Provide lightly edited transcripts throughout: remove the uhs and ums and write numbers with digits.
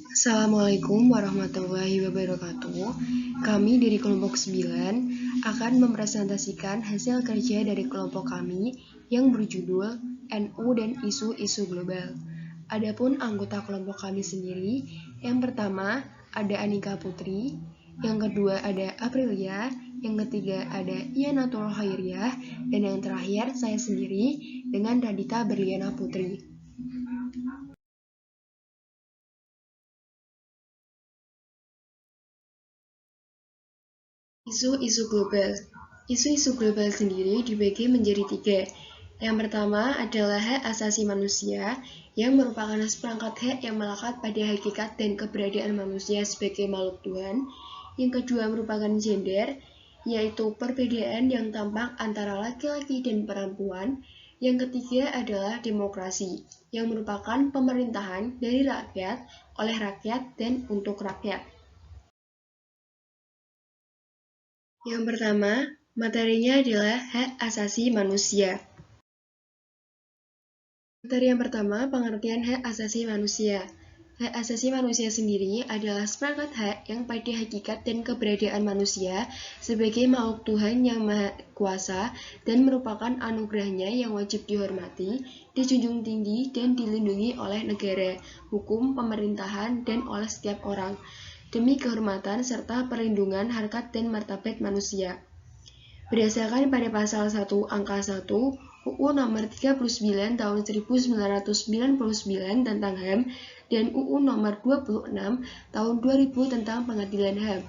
Assalamualaikum warahmatullahi wabarakatuh. Kami dari kelompok 9 akan mempresentasikan hasil kerja dari kelompok kami yang berjudul NU dan Isu-Isu Global. Adapun anggota kelompok kami sendiri, yang pertama ada Anika Putri, yang kedua ada Aprilia, yang ketiga ada Ianatul Khairiyah, dan yang terakhir saya sendiri dengan Radita Berliana Putri. Isu-isu global. Isu-isu global sendiri dibagi menjadi 3. Yang pertama adalah hak asasi manusia, yang merupakan seperangkat hak yang melekat pada hakikat dan keberadaan manusia sebagai makhluk Tuhan. Yang kedua merupakan gender, yaitu perbedaan yang tampak antara laki-laki dan perempuan. Yang ketiga adalah demokrasi, yang merupakan pemerintahan dari rakyat, oleh rakyat, dan untuk rakyat. Yang pertama, materinya adalah hak asasi manusia. Materi yang pertama, pengertian hak asasi manusia. Hak asasi manusia sendiri adalah seperangkat hak yang pada hakikat dan keberadaan manusia sebagai makhluk Tuhan yang Maha Kuasa dan merupakan anugerahnya yang wajib dihormati, dijunjung tinggi, dan dilindungi oleh negara, hukum, pemerintahan, dan oleh setiap orang, demi kehormatan serta perlindungan harkat dan martabat manusia. Berdasarkan pada pasal 1 angka 1 UU nomor 39 tahun 1999 tentang HAM dan UU nomor 26 tahun 2000 tentang pengadilan HAM.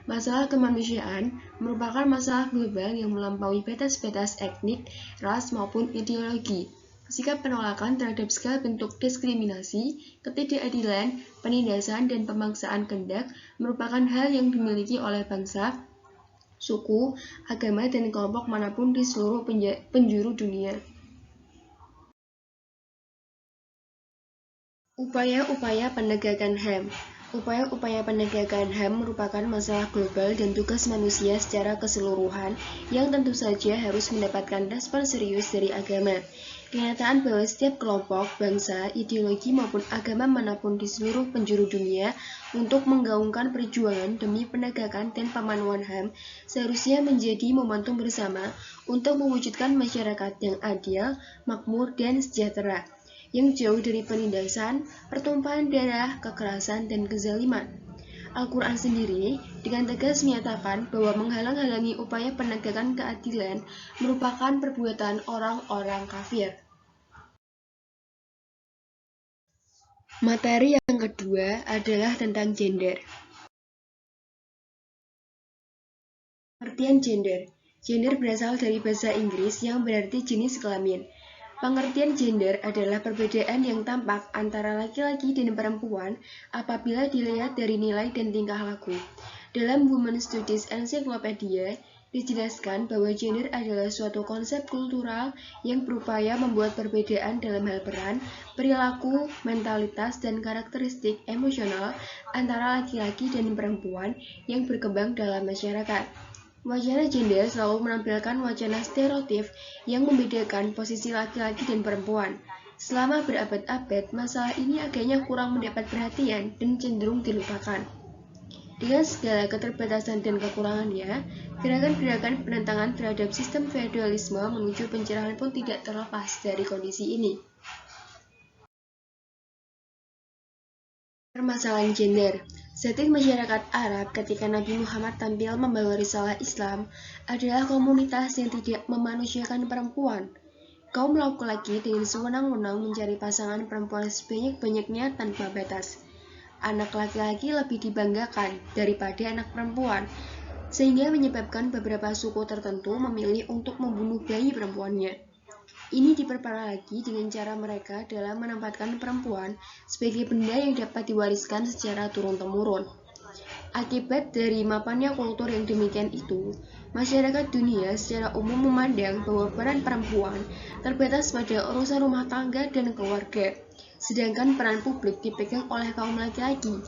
Masalah kemanusiaan merupakan masalah global yang melampaui batas-batas etnik, ras maupun ideologi. Sikap penolakan terhadap segala bentuk diskriminasi, ketidakadilan, penindasan, dan pemaksaan kehendak merupakan hal yang dimiliki oleh bangsa, suku, agama, dan kelompok manapun di seluruh penjuru dunia. Upaya-upaya penegakan HAM. Upaya-upaya penegakan HAM merupakan masalah global dan tugas manusia secara keseluruhan yang tentu saja harus mendapatkan respon serius dari agama. Kenyataan bahwa setiap kelompok, bangsa, ideologi maupun agama manapun di seluruh penjuru dunia untuk menggaungkan perjuangan demi penegakan dan pemenuhan HAM seharusnya menjadi momentum bersama untuk mewujudkan masyarakat yang adil, makmur, dan sejahtera, yang jauh dari penindasan, pertumpahan darah, kekerasan, dan kezaliman. Al-Quran sendiri dengan tegas menyatakan bahwa menghalang-halangi upaya penegakan keadilan merupakan perbuatan orang-orang kafir. Materi yang kedua adalah tentang gender. Pengertian gender. Gender berasal dari bahasa Inggris yang berarti jenis kelamin. Pengertian gender adalah perbedaan yang tampak antara laki-laki dan perempuan apabila dilihat dari nilai dan tingkah laku. Dalam Women's Studies Encyclopedia, dijelaskan bahwa gender adalah suatu konsep kultural yang berupaya membuat perbedaan dalam hal peran, perilaku, mentalitas, dan karakteristik emosional antara laki-laki dan perempuan yang berkembang dalam masyarakat. Wacana gender selalu menampilkan wacana stereotip yang membedakan posisi laki-laki dan perempuan. Selama berabad-abad, masalah ini agaknya kurang mendapat perhatian dan cenderung dilupakan. Dengan segala keterbatasan dan kekurangannya, gerakan-gerakan penentangan terhadap sistem feodalisme menuju pencerahan pun tidak terlepas dari kondisi ini. Permasalahan gender. Setting masyarakat Arab ketika Nabi Muhammad tampil membawa risalah Islam adalah komunitas yang tidak memanusiakan perempuan. Kaum laki-laki dengan sewenang-wenang mencari pasangan perempuan sebanyak-banyaknya tanpa batas. Anak laki-laki lebih dibanggakan daripada anak perempuan, sehingga menyebabkan beberapa suku tertentu memilih untuk membunuh bayi perempuannya. Ini diperparah lagi dengan cara mereka dalam menempatkan perempuan sebagai benda yang dapat diwariskan secara turun-temurun. Akibat dari mapannya kultur yang demikian itu, masyarakat dunia secara umum memandang bahwa peran perempuan terbatas pada urusan rumah tangga dan keluarga, sedangkan peran publik dipegang oleh kaum laki-laki.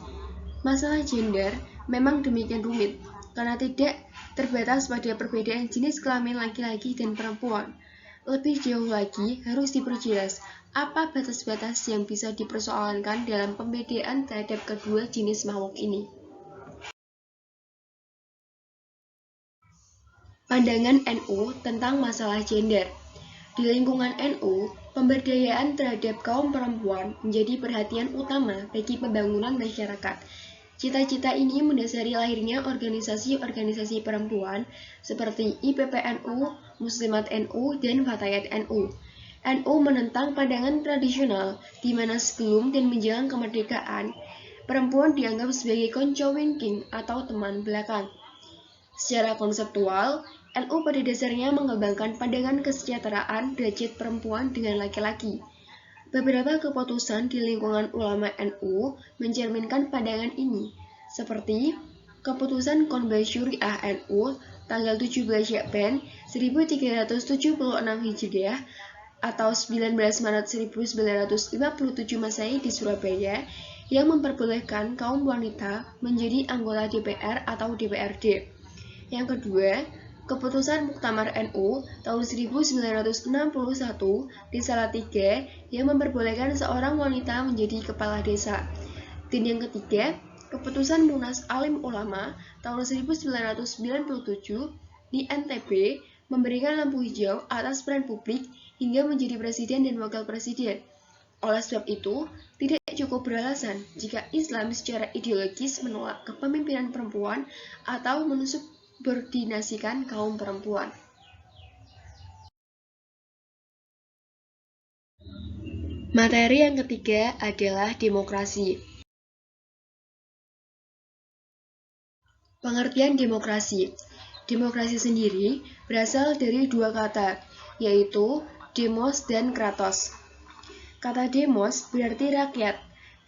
Masalah gender memang demikian rumit, karena tidak terbatas pada perbedaan jenis kelamin laki-laki dan perempuan. Lebih jauh lagi, harus diperjelas apa batas-batas yang bisa dipersoalkan dalam pembedaan terhadap kedua jenis makhluk ini. Pandangan NU tentang masalah gender. Di lingkungan NU, pemberdayaan terhadap kaum perempuan menjadi perhatian utama bagi pembangunan masyarakat. Cita-cita ini mendasari lahirnya organisasi-organisasi perempuan seperti IPPNU, Muslimat NU, dan Fatayat NU. NU menentang pandangan tradisional di mana sebelum dan menjelang kemerdekaan, perempuan dianggap sebagai konco winking atau teman belakang. Secara konseptual, NU pada dasarnya mengembangkan pandangan kesejahteraan derajat perempuan dengan laki-laki. Beberapa keputusan di lingkungan ulama NU mencerminkan pandangan ini, seperti Keputusan Konbes Syuriah NU tanggal 17 Syakban 1376 Hijriah atau 19 Maret 1957 Masehi di Surabaya yang memperbolehkan kaum wanita menjadi anggota DPR atau DPRD. Yang kedua, Keputusan Muktamar NU tahun 1961 di Salatiga yang memperbolehkan seorang wanita menjadi kepala desa. Dan yang ketiga, Keputusan Munas Alim Ulama tahun 1997 di NTB memberikan lampu hijau atas peran publik hingga menjadi presiden dan wakil presiden. Oleh sebab itu, tidak cukup beralasan jika Islam secara ideologis menolak kepemimpinan perempuan atau mensubordinasikan kaum perempuan. Materi yang ketiga adalah demokrasi. Pengertian demokrasi. Demokrasi sendiri berasal dari dua kata, yaitu demos dan kratos. Kata demos berarti rakyat,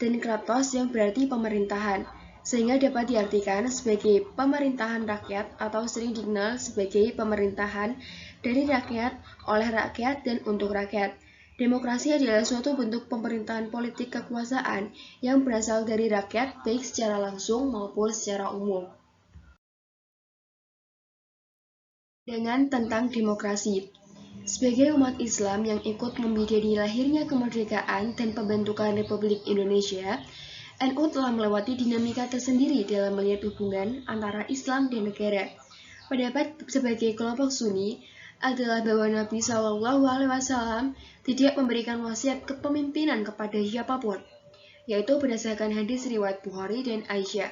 dan kratos yang berarti pemerintahan, sehingga dapat diartikan sebagai pemerintahan rakyat atau sering dikenal sebagai pemerintahan dari rakyat, oleh rakyat, dan untuk rakyat. Demokrasi adalah suatu bentuk pemerintahan politik kekuasaan yang berasal dari rakyat baik secara langsung maupun secara umum. Dengan tentang demokrasi. Sebagai umat Islam yang ikut membidani lahirnya kemerdekaan dan pembentukan Republik Indonesia, NU telah melewati dinamika tersendiri dalam melihat hubungan antara Islam dan negara. Pendapat sebagai kelompok Sunni adalah bahwa Nabi SAW tidak memberikan wasiat kepemimpinan kepada siapapun, yaitu berdasarkan hadis riwayat Bukhari dan Aisyah.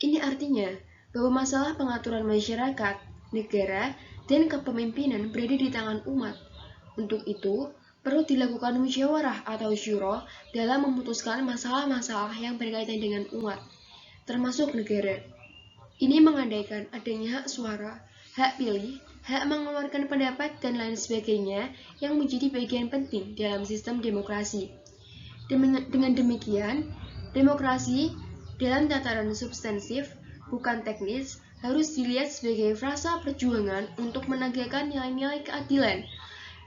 Ini artinya bahwa masalah pengaturan masyarakat, negara, dan kepemimpinan berada di tangan umat. Untuk itu, perlu dilakukan musyawarah atau syuro dalam memutuskan masalah-masalah yang berkaitan dengan umat, termasuk negara. Ini mengandaikan adanya hak suara, hak pilih, hak mengeluarkan pendapat, dan lain sebagainya yang menjadi bagian penting dalam sistem demokrasi. Dengan demikian, demokrasi dalam tataran substansif, bukan teknis, harus dilihat sebagai frasa perjuangan untuk menegakkan nilai-nilai keadilan,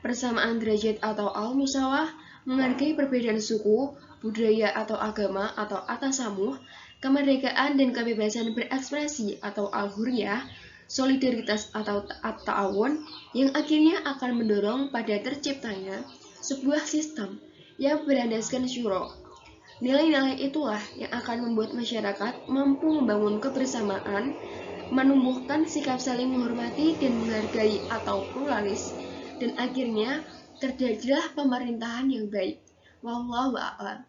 persamaan derajat atau al-musawah, menghargai perbedaan suku, budaya atau agama atau atasamuh, kemerdekaan dan kebebasan berekspresi atau al-hurriyah, solidaritas atau at-ta'awun, yang akhirnya akan mendorong pada terciptanya sebuah sistem yang berlandaskan syuro. Nilai-nilai itulah yang akan membuat masyarakat mampu membangun kebersamaan, menumbuhkan sikap saling menghormati dan menghargai atau pluralis, dan akhirnya terjadilah pemerintahan yang baik. Wallahu a'lam.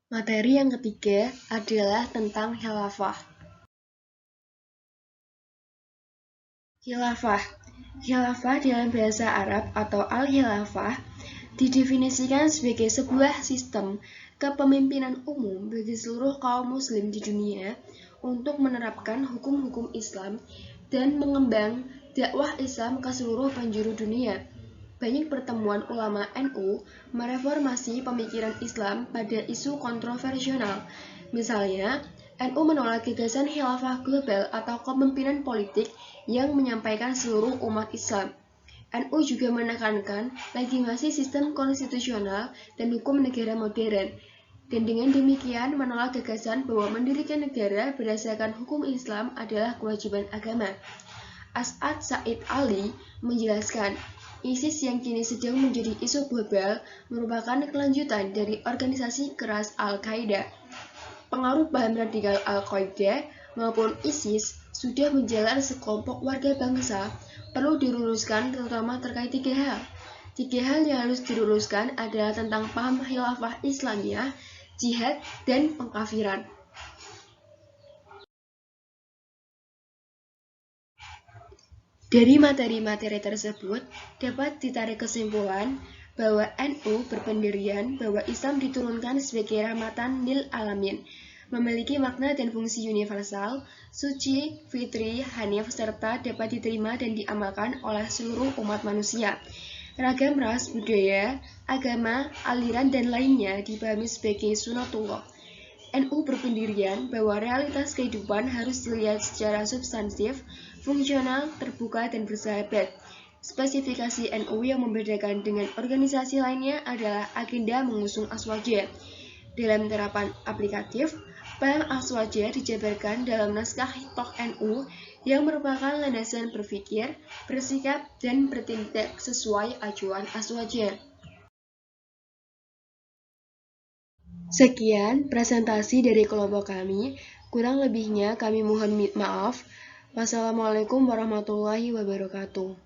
Materi yang ketiga adalah tentang khilafah. Khilafah. Khilafah dalam bahasa Arab atau al-khilafah didefinisikan sebagai sebuah sistem kepemimpinan umum bagi seluruh kaum muslim di dunia untuk menerapkan hukum-hukum Islam dan mengembang dakwah Islam ke seluruh penjuru dunia. Banyak pertemuan ulama NU mereformasi pemikiran Islam pada isu kontroversial. Misalnya, NU menolak gagasan khilafah global atau kepemimpinan politik yang menyampaikan seluruh umat Islam. NU juga menekankan legitimasi sistem konstitusional dan hukum negara modern. Dan dengan demikian menolak gagasan bahwa mendirikan negara berdasarkan hukum Islam adalah kewajiban agama. As'ad Said Ali menjelaskan, ISIS yang kini sedang menjadi isu global merupakan kelanjutan dari organisasi keras Al-Qaeda. Pengaruh paham radikal Al-Qaeda maupun ISIS sudah menjalar sekelompok warga bangsa perlu diluruskan terutama terkait 3 hal. 3 hal yang harus diluruskan adalah tentang paham khilafah Islamiyah, jihad, dan pengkafiran. Dari materi-materi tersebut, dapat ditarik kesimpulan bahwa NU berpendirian bahwa Islam diturunkan sebagai rahmatan lil alamin, memiliki makna dan fungsi universal, suci, fitri, hanif, serta dapat diterima dan diamalkan oleh seluruh umat manusia. Ragam ras, budaya, agama, aliran, dan lainnya dipahami sebagai sunatullah. NU berpendirian bahwa realitas kehidupan harus dilihat secara substantif, fungsional, terbuka, dan bersahabat. Spesifikasi NU yang membedakan dengan organisasi lainnya adalah agenda mengusung aswaja. Dalam terapan aplikatif, paham aswaja dijabarkan dalam naskah Hitoh NU yang merupakan landasan berpikir, bersikap, dan bertindak sesuai acuan aswaja. Sekian presentasi dari kelompok kami. Kurang lebihnya kami mohon maaf. Wassalamualaikum warahmatullahi wabarakatuh.